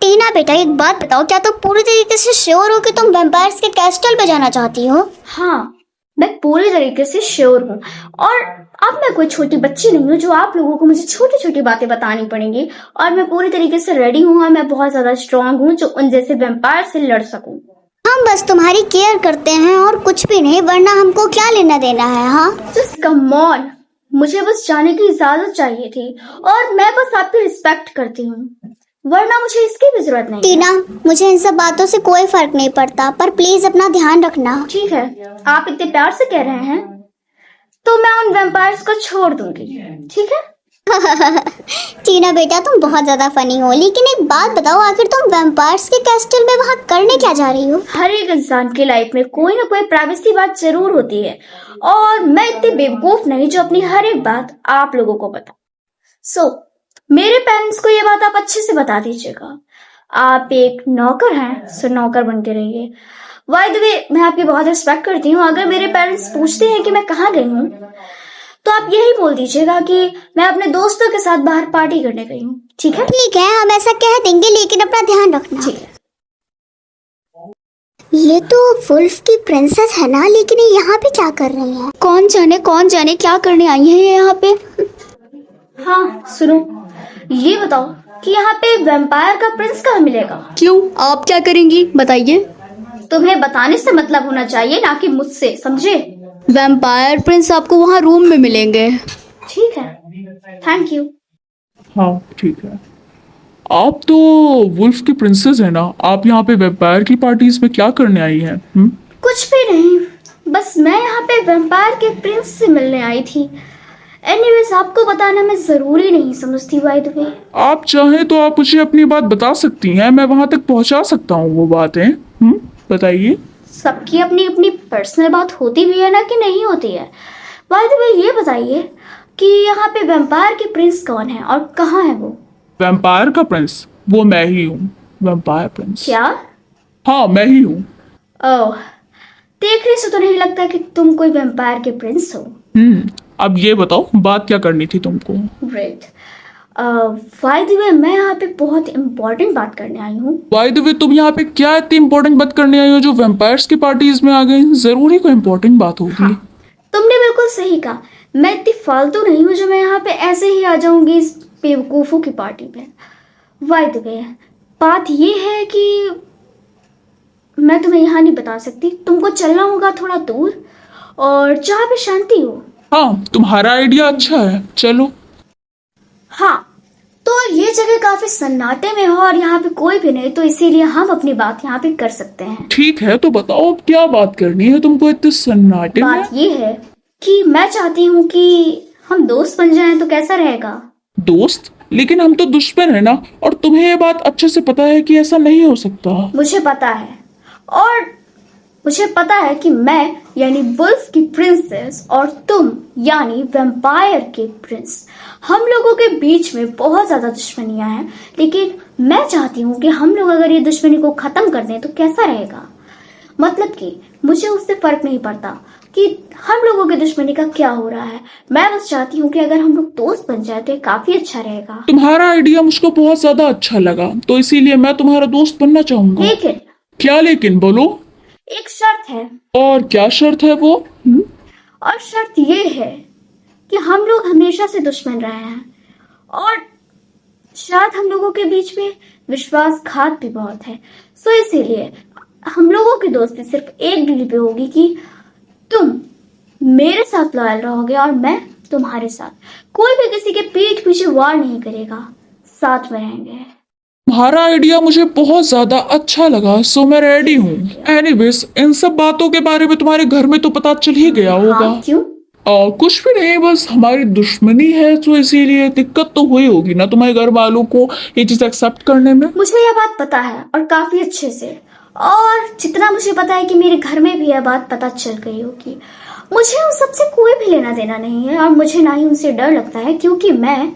टीना बेटा, एक बात बताओ, क्या तुम पूरी तरीके से श्योर हो कि तुम वैम्पायर्स के कैस्टल पे जाना चाहती हो? हाँ, मैं पूरी तरीके से श्योर हूँ। और अब मैं कोई छोटी बच्ची नहीं हूँ जो आप लोगों को मुझे छोटी छोटी बातें बतानी पड़ेंगी। और मैं पूरी तरीके से रेडी हूँ और मैं बहुत ज्यादा स्ट्रांग हूँ जो उन जैसे वैम्पायर से लड़ सकूँ। हम बस तुम्हारी केयर करते हैं और कुछ भी नहीं, वरना हमको क्या लेना देना है। हाँ, जस्ट कम ऑन, मुझे बस जाने की इजाजत चाहिए थी और मैं बस आपकी रिस्पेक्ट करती हूँ, वरना मुझे इसकी भी जरूरत नहीं है। टीना, मुझे इन सब बातों से कोई फर्क नहीं पड़ता, पर प्लीज अपना ध्यान रखना। ठीक है, आप इतने प्यार से कह रहे हैं तो मैं उन वैम्पायर्स को छोड़ दूंगी, ठीक है? टीना बेटा, तुम बहुत ज्यादा फनी हो, लेकिन एक बात बताओ, आखिर तुम वैम्पायर्स के कैस्टल में वहां करने क्या जा रही हो? हर एक इंसान की लाइफ में कोई ना कोई प्राइवेसी बात जरूर होती है और मैं इतनी बेवकूफ नहीं जो अपनी हर एक बात आप लोगों को बता। सो मेरे पेरेंट्स को ये बात आप अच्छे से बता दीजिएगा। आप एक नौकर हैं, सो नौकर बन के रहिए। बाय द वे, मैं आपकी बहुत रिस्पेक्ट करती हूँ। अगर मेरे पेरेंट्स पूछते हैं कि मैं कहाँ गई हूँ तो आप यही बोल दीजिएगा कि मैं अपने दोस्तों के साथ बाहर पार्टी करने गई हूँ, ठीक है? ठीक है, हम ऐसा कह देंगे, लेकिन अपना ध्यान रखना। ठीक है। ये तो वुल्फ की प्रिंसेस है ना, लेकिन ये यहाँ पे क्या कर रही है? कौन जाने क्या करने आई है ये यहाँ पे। हाँ सुनो, ये बताओ कि यहाँ पे वैम्पायर का प्रिंस कहाँ मिलेगा? क्यों, आप क्या करेंगी बताइए? तुम्हें बताने से मतलब होना चाहिए, ना कि मुझसे, समझे? वैम्पायर प्रिंस आपको वहाँ रूम में मिलेंगे। ठीक है, थैंक यू। हाँ ठीक है। आप तो वुल्फ की प्रिंसेस है ना, आप यहाँ पे वैम्पायर की पार्टीज में क्या करने आई हैं? कुछ भी नहीं, बस मैं यहाँ पे वैम्पायर के प्रिंस से मिलने आई थी। एनीवेज, आपको बताना मैं जरूरी नहीं समझती। बाय द वे, आप चाहें तो आप मुझे अपनी बात बता सकती हैं, मैं वहां तक पहुंचा सकता हूँ वो बातें। बताइए। सबकी अपनी अपनी पर्सनल बात होती भी है ना, कि नहीं होती है? बाय द वे, ये बताइए कि यहाँ पे वैम्पायर के प्रिंस कौन है और कहाँ है वो? वैम्पायर का प्रिंस वो मैं ही हूँ, वैम्पायर प्रिंस। क्या? हाँ मैं ही हूँ। ओह, देखने से तो नहीं लगता कि तुम कोई वैम्पायर के प्रिंस हो। अब ये बताओ, बात क्या करनी थी तुमको? ग्रेट। बाय द वे, मैं यहाँ पे बहुत इम्पोर्टेंट बात करने आई हूँ। बाय द वे, तुम यहाँ पे क्या इतनी इम्पोर्टेंट बात करने आई हो जो वैम्पायर्स की पार्टीज में आ गई? जरूरी कोई इम्पोर्टेंट बात होगी। हाँ, तुमने बिल्कुल सही कहा। मैं इतनी फालतू नहीं हूँ जो मैं यहाँ पे ऐसे ही आ जाऊंगी इस बेवकूफ़ों की पार्टी पे। बाय द वे, बात ये है कि मैं तुम्हें यहाँ नहीं बता सकती, तुमको चलना होगा थोड़ा दूर और जहाँ पे शांति हो। हाँ, तुम्हारा आइडिया अच्छा है, चलो। हाँ, तो ये जगह काफी सन्नाटे में हो और यहाँ पे कोई भी नहीं, तो इसीलिए हम अपनी बात यहाँ पे कर सकते हैं। ठीक है, तो बताओ अब क्या बात करनी है तुमको इतने सन्नाटे में? बात ये है कि मैं चाहती हूँ कि हम दोस्त बन जाएं, तो कैसा रहेगा? दोस्त? लेकिन हम तो दुश्मन है ना, और तुम्हें ये बात अच्छे से पता है कि ऐसा नहीं हो सकता। मुझे पता है, और मुझे पता है कि मैं यानी वुल्फ की प्रिंसेस और तुम यानी वैम्पायर के प्रिंस, हम लोगों के बीच में बहुत ज्यादा दुश्मनियां हैं। लेकिन मैं चाहती हूँ कि हम लोग अगर ये दुश्मनी को खत्म कर दें तो कैसा रहेगा? मतलब कि मुझे उससे फर्क नहीं पड़ता कि हम लोगों की दुश्मनी का क्या हो रहा है। मैं बस चाहती हूँ कि अगर हम लोग दोस्त बन जाए तो ये काफी अच्छा रहेगा। तुम्हारा आइडिया मुझको बहुत ज्यादा अच्छा लगा, तो इसीलिए मैं तुम्हारा दोस्त बनना चाहूंगा। लेकिन क्या लेकिन? बोलो। एक शर्त है। और क्या शर्त है वो? और शर्त ये है कि हम लोग हमेशा से दुश्मन रहे हैं और शायद हम लोगों के बीच में विश्वासघात भी बहुत है। सो इसीलिए हम लोगों की दोस्ती सिर्फ एक डील पे होगी कि तुम मेरे साथ लॉयल रहोगे और मैं तुम्हारे साथ। कोई भी किसी के पीठ पीछे वार नहीं करेगा, साथ में रहेंगे। तुम्हारा आइडिया मुझे बहुत ज्यादा अच्छा लगा, सो मैं रेडी हूँ। एनीवेज, इन सब बातों के बारे में तुम्हारे घर में तो पता चल ही गया होगा। हाँ, क्यों? कुछ भी नहीं, बस हमारी दुश्मनी है तो इसीलिए दिक्कत तो हुई होगी ना तुम्हारे घर वालों को ये चीज एक्सेप्ट करने में। मुझे यह बात पता है और काफी अच्छे से, और जितना मुझे पता है कि मेरे घर में भी यह बात पता चल गई होगी। मुझे उन सबसे कोई भी लेना देना नहीं है और मुझे ना ही उनसे डर लगता है, क्योंकि मैं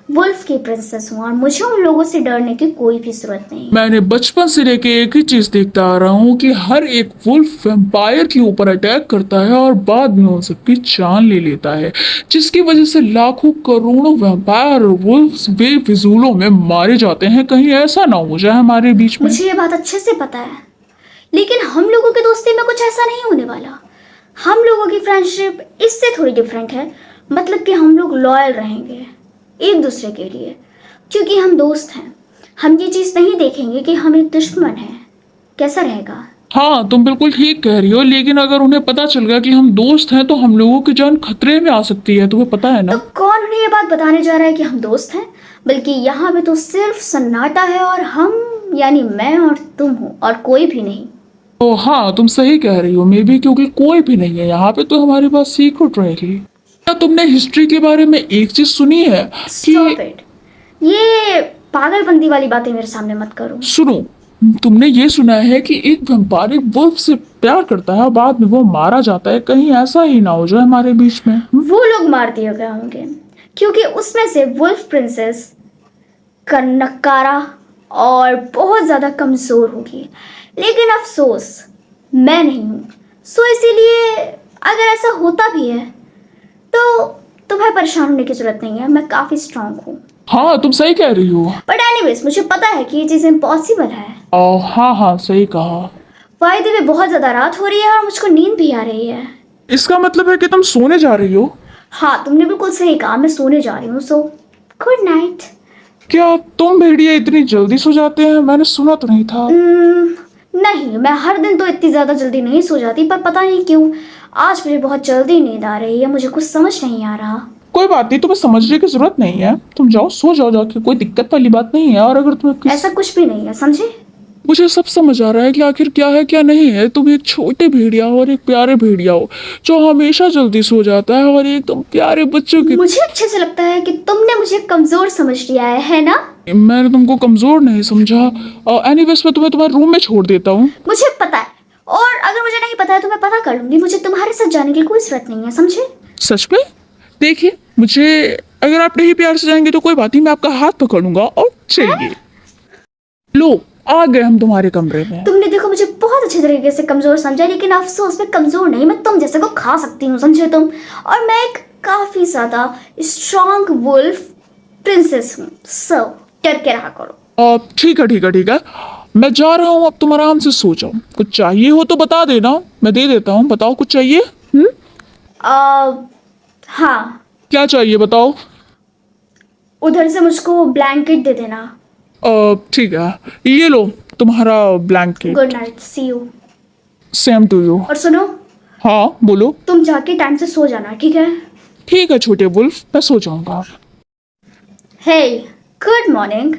वुल्फ की प्रिंसेस हूँ और मुझे उन लोगों से डरने की कोई भी जरूरत नहीं। मैंने बचपन से लेके एक ही चीज देखता आ रहा हूँ कि हर एक वुल्फ वैम्पायर के ऊपर अटैक करता है और बाद में उन सबकी जान ले लेता है, जिसकी वजह से लाखों करोड़ों वैम्पायर और वुल्फ्स बेफिजूलों में मारे जाते हैं। कहीं ऐसा ना हो जाए हमारे बीच में। मुझे ये बात अच्छे से पता है, लेकिन हम लोगों की दोस्ती में कुछ ऐसा नहीं होने वाला। हम लोगों की फ्रेंडशिप इससे थोड़ी डिफरेंट है, मतलब कि हम लोग लॉयल रहेंगे एक दूसरे के लिए, क्योंकि हम दोस्त हैं। हम ये चीज़ नहीं देखेंगे कि हम एक दुश्मन हैं। कैसा रहेगा? हाँ, तुम बिल्कुल ठीक कह रही हो, लेकिन अगर उन्हें पता चल गया कि हम दोस्त हैं तो हम लोगों की जान खतरे में आ सकती है, तुम्हें पता है ना। तो कौन उन्हें ये बात बताने जा रहा है कि हम दोस्त हैं? बल्कि यहाँ पे तो सिर्फ सन्नाटा है और हम यानी मैं और तुम हो और कोई भी नहीं। ओ हाँ, तुम सही कह रही हो, मे बी क्योंकि कोई भी नहीं है यहाँ पे तो हमारे पास सीक्रेट रहेगी। क्या तुमने हिस्ट्री के बारे में एक चीज सुनी है Stop कि it. ये पागलपंती वाली बातें मेरे सामने मत करो। सुनो, तुमने ये सुना है कि एक वैम्पायर एक वुल्फ से प्यार करता है, बाद में वो मारा जाता है। कहीं ऐसा ही ना हो जाए हमारे बीच में। वो लोग मार दिए गए होंगे क्योंकि उसमें से वुल्फ प्रिंसेस का नकारा और बहुत ज़्यादा कमज़ोर होगी, लेकिन अफसोस मैं नहीं हूँ। सो इसीलिए अगर ऐसा होता भी है तो तुम्हें परेशान होने की ज़रूरत नहीं है, मैं काफ़ी स्ट्रांग हूँ। हाँ, तुम सही कह रही हो। बट एनीवेज मुझे पता है कि ये चीज़ इम्पॉसिबल है। हाँ हाँ, सही कहा। वायदे में बहुत ज़्यादा रात हो रही है और मुझको नींद भी आ रही है। इसका मतलब है कि तुम सोने जा रही हो? हाँ, तुमने बिल्कुल सही कहा, मैं सोने जा रही हूँ। So good night. क्या तुम भेड़िया इतनी जल्दी सो जाते हैं? मैंने सुना तो नहीं था। नहीं, मैं हर दिन तो इतनी ज़्यादा जल्दी नहीं सो जाती, पर पता नहीं क्यों आज मुझे बहुत जल्दी नींद आ रही है। मुझे कुछ समझ नहीं आ रहा। कोई बात नहीं, तुम्हें समझने की जरूरत नहीं है। तुम जाओ, सो जाओ जाके, कोई दिक्कत वाली बात नहीं है। और अगर तुम्हें ऐसा कुछ भी नहीं है, समझे? मुझे सब समझ आ रहा है कि आखिर क्या है क्या नहीं है। तुम एक छोटे भेड़िया हो और एक प्यारे भेड़िया हो जो हमेशा जल्दी सो जाता है, और एकदम प्यारे बच्चों की। मुझे अच्छे से लगता है कि तुमने मुझे कमज़ोर समझ लिया है ना? मैंने तुमको कमजोर नहीं समझा। एनीवेज मैं तुम्हें तुम्हारे रूम में छोड़ देता हूँ। मुझे पता है, और अगर मुझे नहीं पता है तो मैं पता कर लूंगी। मुझे तुम्हारे साथ जाने की कोई जरूरत नहीं है, समझे? सच में? देखिए, मुझे अगर आप नहीं प्यार से जाएंगे तो कोई बात नहीं, मैं आपका हाथ पकड़ लूंगा और चलिए। लो, आ गए हम तुम्हारे कमरे में। तुमने देखो मुझे बहुत अच्छे तरीके से कमज़ोर समझा, लेकिन अफसोस मैं कमज़ोर नहीं, मैं तुम जैसे को खा सकती हूँ, समझे तुम? और मैं एक काफ़ी ज़्यादा स्ट्रॉन्ग वुल्फ प्रिंसेस हूँ। सो डर के रहा करो। ठीक है ठीक है ठीक है, मैं जा रहा हूँ, अब तुम आराम से सो जाओ। कुछ चाहिए हो तो बता देना, मैं दे देता हूँ। बताओ, कुछ चाहिए? हाँ, क्या चाहिए बताओ? उधर से मुझको ब्लैंकेट दे देना। ठीक है, ये लो तुम्हारा blanket. Good night, see you. Same to you. और सुनो, हाँ बोलो। तुम जाके टाइम से सो जाना, ठीक है? ठीक है छोटे वुल्फ, मैं सो जाऊंगा। हे, गुड मॉर्निंग।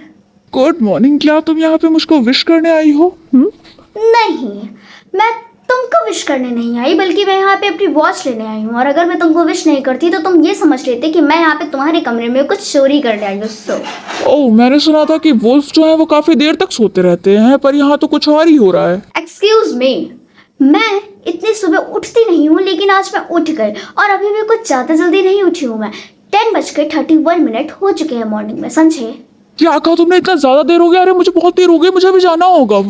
Good morning. क्या तुम यहाँ पे मुझको विश करने आई हो? नहीं, मैं तुमको विश करने नहीं आई, बल्कि मैं यहाँ पे अपनी वॉच लेने आई हूँ। और अगर मैं तुमको विश नहीं करती तो तुम ये समझ लेते कि मैं यहाँ पे तुम्हारे कमरे में कुछ चोरी करने आई हूँ। सो ओह, मैंने सुना था कि वुल्फ जो है वो काफी देर तक सोते रहते हैं, पर यहाँ तो कुछ और ही हो रहा है। एक्सक्यूज मी, मैं इतनी सुबह उठती नहीं हूँ, लेकिन आज मैं उठ गई और अभी भी कुछ ज़्यादा जल्दी नहीं उठी हूँ। मैं 10:31 हो चुके हैं मॉर्निंग में, समझे? क्या कहा तुमने? इतना ज्यादा देर हो गया? अरे मुझे बहुत देर हो गई, मुझे अभी जाना होगा।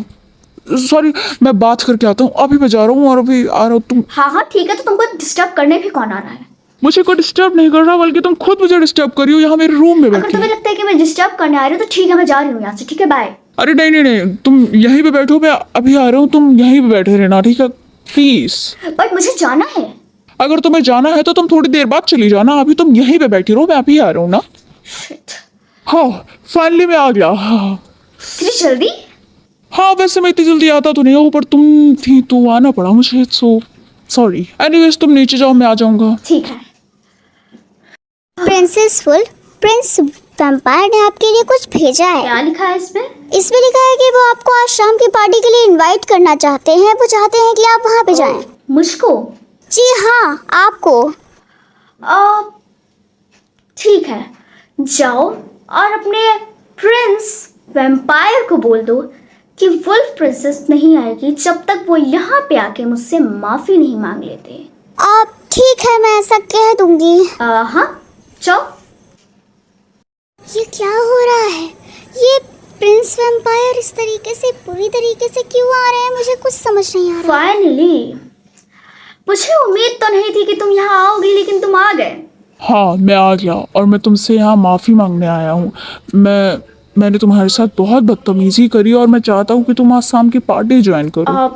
सॉरी, मैं बात करके आता हूँ, अभी मैं जा रहा हूँ और अभी आ रहा हूँ। तुम हाँ, ठीक है, तो तुमको डिस्टर्ब करने भी कौन आ रहा है? मुझे कोई डिस्टर्ब नहीं कर रहा, बल्कि तुम खुद मुझे डिस्टर्ब कर रही हो यहाँ मेरे रूम में अगर बैठी। तुम्हें लगता है कि मैं डिस्टर्ब करने आ रही हूँ तो ठीक है, मैं जा रही हूँ यहाँ से, ठीक है? बाय। अरे नहीं नहीं नहीं, तुम यहीं पे बैठो, मैं अभी आ रहा हूँ। तुम यहीं पे बैठे रहना, ठीक है? प्लीज। बट मुझे जाना है। अगर तुम्हें जाना है तो तुम थोड़ी देर बाद चली जाना, अभी तुम यहीं पे बैठी रहो, मैं अभी आ रहा हूँ ना। Shit. हाँ, फाइनली मैं आ गया। हाँ इतनी जल्दी? हाँ, वैसे मैं इतनी जल्दी आता तो नहीं हूँ, पर तुम थी तो आना पड़ा मुझे, सो सॉरी। एनीवेज तुम नीचे जाओ, मैं आ जाऊंगा। ठीक है। प्रिंसेस वुल्फ, प्रिंस वैम्पायर ने आपके लिए कुछ भेजा है। क्या लिखा है इसमें? इसमें लिखा है कि वो आपको आज शाम की पार्टी के लिए इनवाइट करना चाहते हैं। वो चाहते हैं कि आप वहाँ पे जाएं। मुझको? जी हाँ, आपको। ठीक है, जाओ और अपने प्रिंस वैम्पायर को बोल दो कि वुल्फ प्रिंसेस नहीं आएगी जब तक वो यहाँ पे आके मुझसे माफी नहीं मांग लेते। आप ठीक है, मैं ऐसा कह दूंगी। हाँ, जाओ। ये क्या हो रहा है? ये प्रिंस वैम्पायर इस तरीके से पूरी तरीके से क्यों आ रहे हैं? मुझे कुछ समझ नहीं आ रहा। फाइनली, मुझे उम्मीद तो नहीं थी कि तुम यहाँ आओगे, लेकिन तुम आ गए। हाँ, मैं आ गया और मैं तुमसे यहाँ माफ़ी मांगने आया हूँ। मैंने तुम्हारे साथ बहुत बदतमीजी करी और मैं चाहता हूँ कि तुम आज शाम की पार्टी ज्वाइन करो।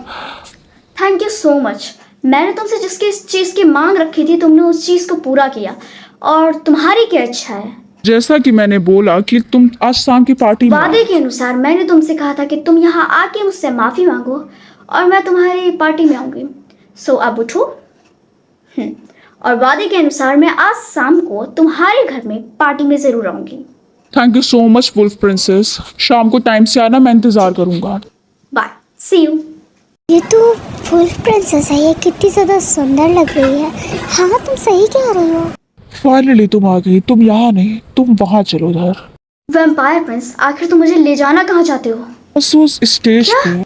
Thank you so much. मैंने तुमसे जिस चीज़ की मांग रखी थी, तुमने उस चीज़ को पूरा किया, और तुम्हारी क्या इच्छा है? जैसा कि मैंने बोला कि तुम आज शाम की पार्टी में वादे के अनुसार मैंने तुमसे कहा था कि तुम यहाँ आके मुझसे माफ़ी मांगो और मैं तुम्हारी पार्टी में आऊँगी। सो अब उठो। और वादे के अनुसार मैं आज शाम को तुम्हारे घर में पार्टी में ज़रूर आऊँगी। Thank you so much wolf princess. शाम को टाइम से आना, मैं इंतज़ार करूँगा। Bye, see you. ये तो वुल्फ प्रिंसेस है। ये कितनी ज़्यादा सुंदर लग रही है। हाँ, तुम सही कह रही हो। फाइनली तुम आ गई। तुम यहाँ नहीं, तुम वहाँ चलो उधर। वैम्पायर प्रिंस, आखिर तुम मुझे ले जाना कहाँ चाहते हो? बस उस स्टेज पे।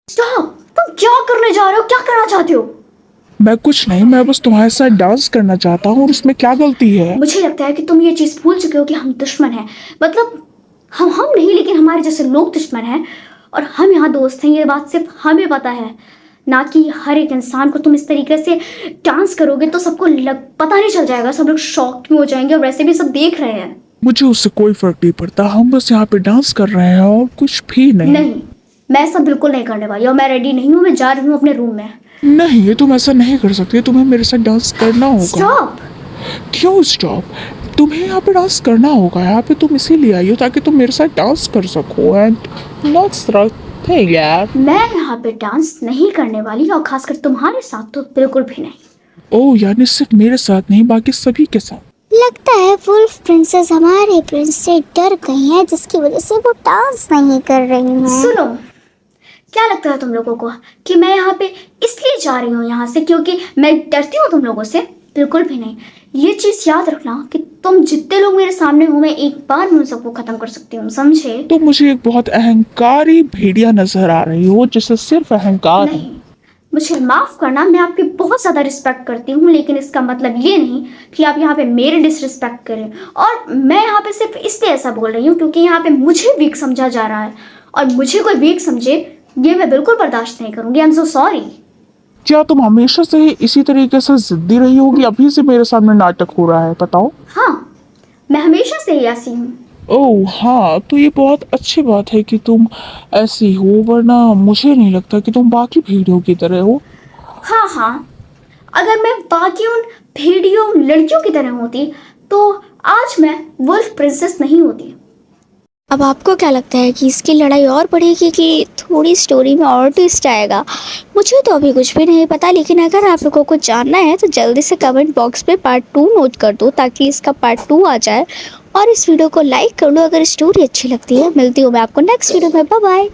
स्टॉप! तुम क्या करने जा रहे हो? क्या करना चाहते हो? मैं कुछ नहीं, मैं बस तुम्हारे साथ डांस करना चाहता हूँ और उसमें क्या गलती है? मुझे लगता है कि तुम ये चीज़ भूल चुके हो कि हम दुश्मन हैं। मतलब हम नहीं, लेकिन हमारे जैसे लोग दुश्मन हैं और हम यहाँ दोस्त हैं। ये बात सिर्फ हमें पता है, ना कि हर एक इंसान को। तुम इस तरीके से डांस करोगे तो सबको पता नहीं चल जाएगा, सब लोग शॉक में हो जाएंगे, और वैसे भी सब देख रहे हैं। मुझे उससे कोई फर्क नहीं पड़ता। हम बस यहाँ पे डांस कर रहे हैं और कुछ भी नहीं। नहीं, मैं ऐसा बिल्कुल नहीं करने वाली, और मैं रेडी नहीं हूँ। मैं जा रही हूँ अपने रूम में। नहीं, तुम ऐसा नहीं कर सकते। तुम्हें मेरे साथ डांस करना होगा। स्टॉप! क्यों स्टॉप? तुम्हें यहाँ पे डांस करना होगा। यहाँ पे तुम इसीलिए आई हो ताकि तुम मेरे साथ डांस कर सको। एंड दैट्स द थिंग यार। मैं यहाँ पे डांस नहीं करने वाली, और खासकर तुम्हारे साथ तो बिल्कुल भी नहीं। ओह, यानी सिर्फ मेरे साथ नहीं, बाकी सभी के साथ। लगता है वुल्फ प्रिंसेस हमारे प्रिंस से डर गई है, जिसकी वजह से वो डांस नहीं कर रही हैं। सुनो, क्या लगता है तुम लोगों को कि मैं यहाँ पे इसलिए जा रही हूँ यहाँ से क्योंकि मैं डरती हूँ तुम लोगों से? बिल्कुल भी नहीं। ये चीज़ याद रखना कि तुम जितने लोग मेरे सामने हो, मैं एक बार में उन सबको खत्म कर सकती हूँ, समझे? तो मुझे एक बहुत अहंकारी भेड़िया नजर आ रही हो जिसे सिर्फ अहंकार है। नहीं, मुझे माफ़ करना, मैं आपकी बहुत ज़्यादा रिस्पेक्ट करती हूँ, लेकिन इसका मतलब ये नहीं कि आप यहाँ पे मेरे डिसरिस्पेक्ट करें। और मैं यहाँ पे सिर्फ इसलिए ऐसा बोल रही हूँ क्योंकि यहाँ पे मुझे वीक समझा जा रहा है, और मुझे कोई वीक समझे ये मैं बिल्कुल बर्दाश्त नहीं करूँगी। I am so sorry. क्या तुम हमेशा से ही इसी तरीके से जिद्दी रही होगी? अभी से मेरे सामने नाटक हो रहा है, बताओ। हाँ, मैं हमेशा से ही ऐसी हूँ। ओह हाँ, तो ये बहुत अच्छी बात है कि तुम ऐसी हो, वरना मुझे नहीं लगता कि तुम बाकी भेड़ियों की तरह हो। हाँ, अगर मैं बाकी उन भेड़ियों लड़कियों की तरह होती तो आज मैं वुल्फ प्रिंसेस नहीं होती। अब आपको क्या लगता है कि इसकी लड़ाई और बढ़ेगी कि थोड़ी स्टोरी में और ट्विस्ट आएगा? मुझे तो अभी कुछ भी नहीं पता, लेकिन अगर आप लोगों को जानना है तो जल्दी से कमेंट बॉक्स पे पार्ट 2 नोट कर दो ताकि इसका पार्ट 2 आ जाए, और इस वीडियो को लाइक कर लो अगर स्टोरी अच्छी लगती है। मिलती हूँ मैं आपको नेक्स्ट वीडियो में। Bye bye.